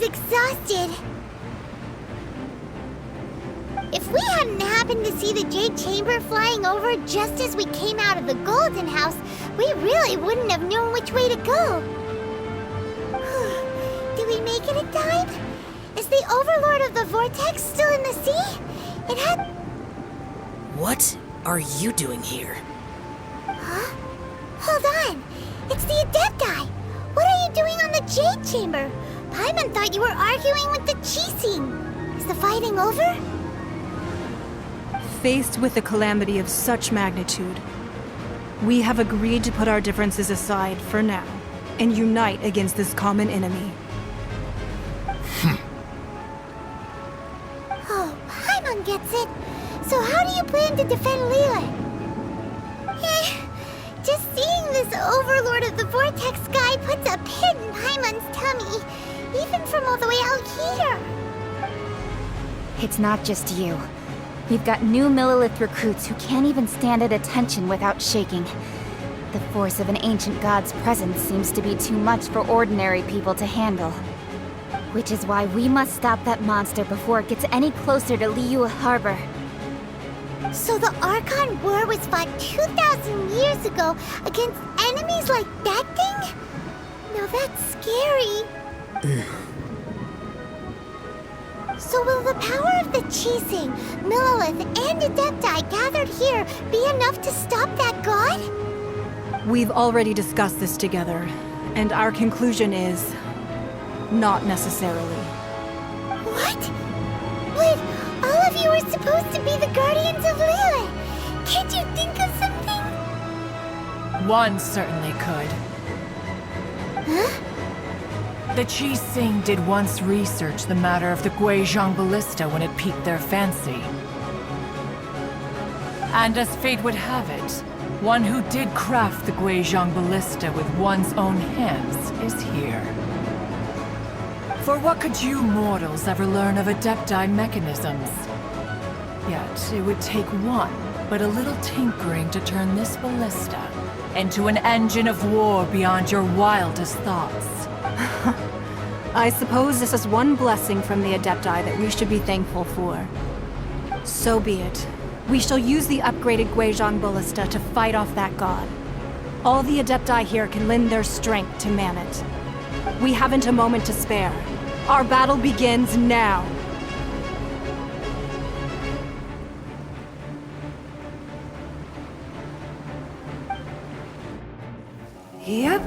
exhausted. If we hadn't happened to see the Jade Chamber flying over just as we came out of the Golden House, we really wouldn't have known which way to go. Did we make it in time? Is the Overlord of the Vortex still in the sea? It had... What are you doing here? Huh? Hold on. It's the Adepti. What are you doing on the Jade Chamber? Paimon thought you were arguing with the Chising. Is the fighting over? Faced with a calamity of such magnitude, we have agreed to put our differences aside for now and unite against this common enemy. Oh, Paimon gets it. So how do you plan to defend Lila? Just seeing this Overlord of the Vortex guy puts a pit in Paimon's tummy, even from all the way out here. It's not just you. We've got new Millilith recruits who can't even stand at attention without shaking. The force of an ancient god's presence seems to be too much for ordinary people to handle. Which is why we must stop that monster before it gets any closer to Liyue Harbor. So the Archon War was fought 2,000 years ago against enemies like that thing? Now that's scary. So will the power of the Chising, Millilith, and Adepti gathered here be enough to stop that god? We've already discussed this together, and our conclusion is... not necessarily. What? But all of you are supposed to be the Guardians of Liyue. Can't you think of something? One certainly could. Huh? The Chising did once research the matter of the Guizhong Ballista when it piqued their fancy. And as fate would have it, one who did craft the Guizhong Ballista with one's own hands is here. For what could you mortals ever learn of Adepti mechanisms? Yet it would take one, but a little tinkering to turn this ballista into an engine of war beyond your wildest thoughts. I suppose this is one blessing from the Adepti that we should be thankful for. So be it. We shall use the upgraded Guizhong Ballista to fight off that god. All the Adepti here can lend their strength to man it. We haven't a moment to spare. Our battle begins now. Yep.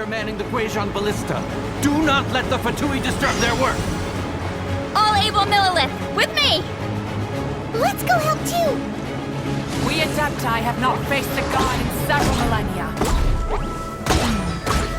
Manning the Guizhong Ballista. Do not let the Fatui disturb their work! All able Millilith, with me! Let's go help too! We Adepti have not faced a god in several millennia.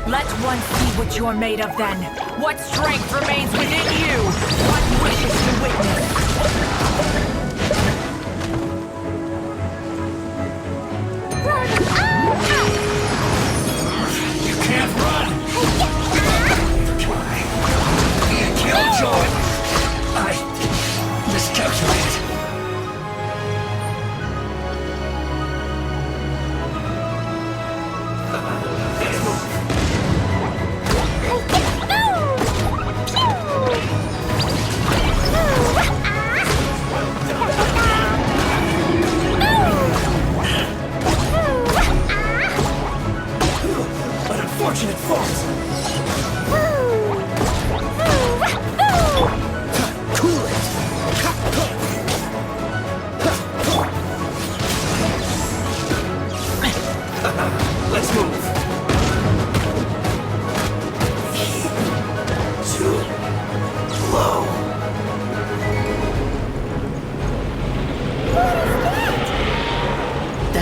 Let one see what you're made of then. What strength remains within you? What wishes to witness?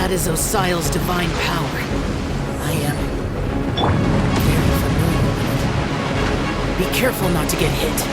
That is Osial's divine power. I am very familiar with it. Be careful not to get hit.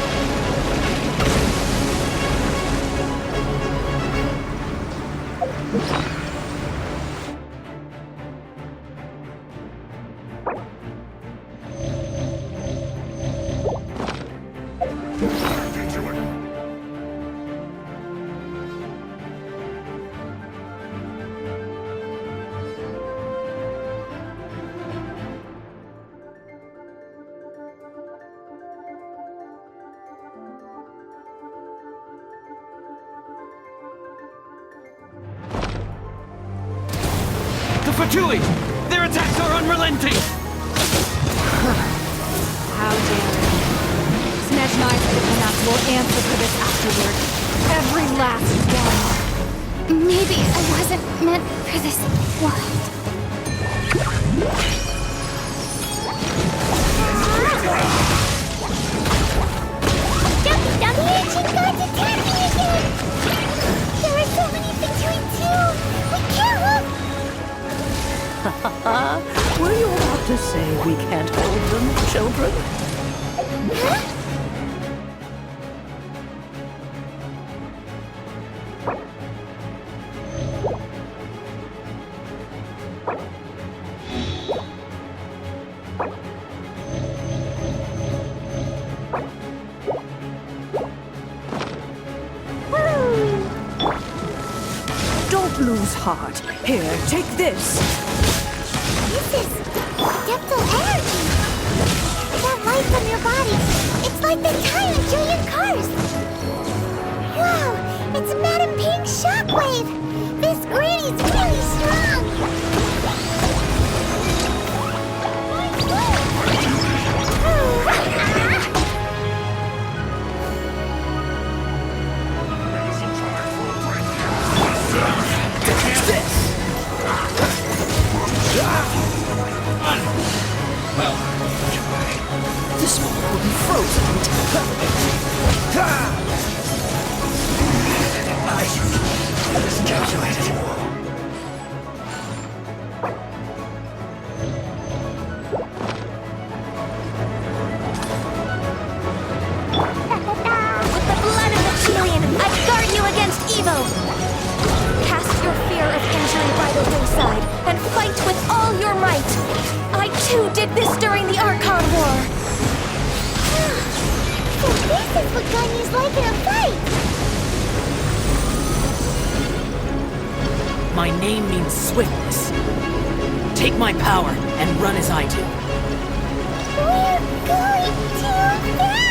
The Fatui! Their attacks are unrelenting! How dare you? Snezhnai's Enough will answer for this afterward. Every last one. Maybe I wasn't meant for this world. The ancient gods attacking again! There are so many Fatui too! We can't look! Were you about to say we can't hold them, children? Huh? Don't lose heart. Here, take this. This is depthal energy. That light from your body. It's like the time in Julian Cars. Wow, it's Madam Pink's shockwave. This granny's really strong. This one will be frozen. Miscalculated. With the blood of the Chelian, I guard you against evil! Cast your fear of injury by the wayside, and fight with all your might! I too did this during the Archon War! So this is what Ganyu's like in a fight. My name means swiftness. Take my power and run as I do. We're going too fast!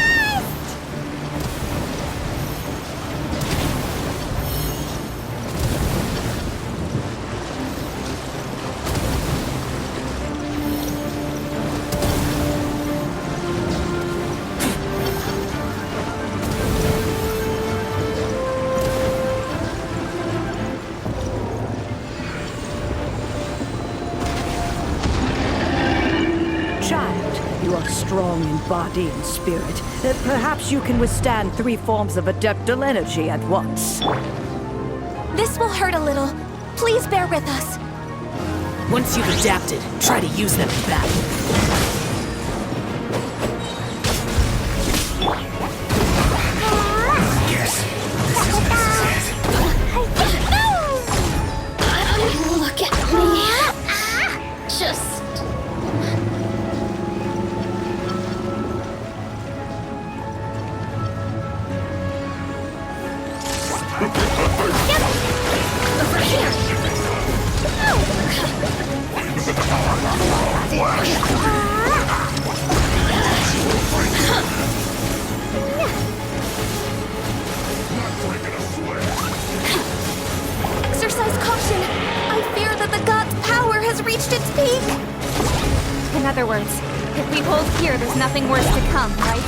Strong in body and spirit. Perhaps you can withstand 3 forms of adeptal energy at once. This will hurt a little. Please bear with us. Once you've adapted, try to use them in battle. Look at me. Just... Over here! Exercise caution! I fear that the god's power has reached its peak! In other words, if we hold here, there's nothing worse to come, right?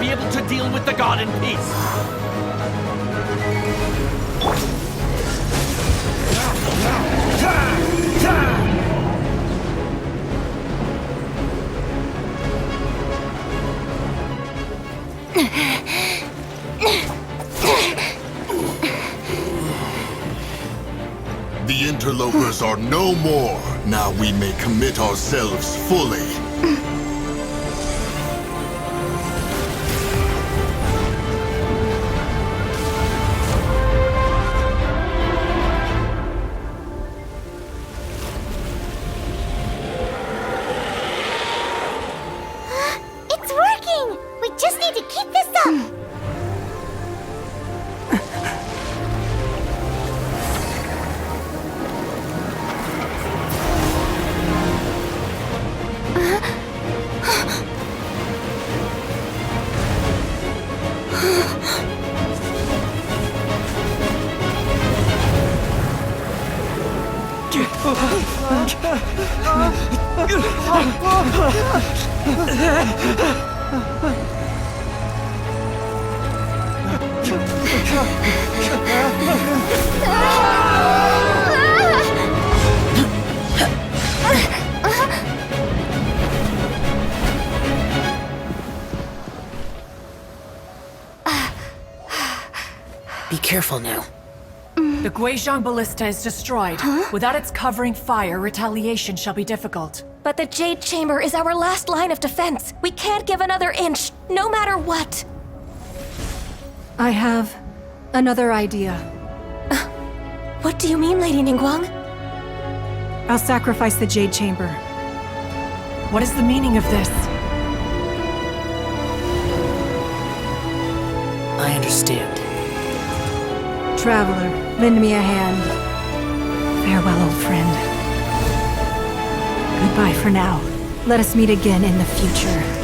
be able to deal with the god in peace. The interlopers are no more. Now we may commit ourselves fully. It's working! We just need to keep this up! Be careful now. The Guizhong Ballista is destroyed. Without its covering fire, retaliation shall be difficult. But the Jade Chamber is our last line of defense. We can't give another inch, no matter what. I have another idea. What do you mean, Lady Ningguang? I'll sacrifice the Jade Chamber. What is the meaning of this? I understand. Traveler, lend me a hand. Farewell, old friend. Goodbye for now. Let us meet again in the future.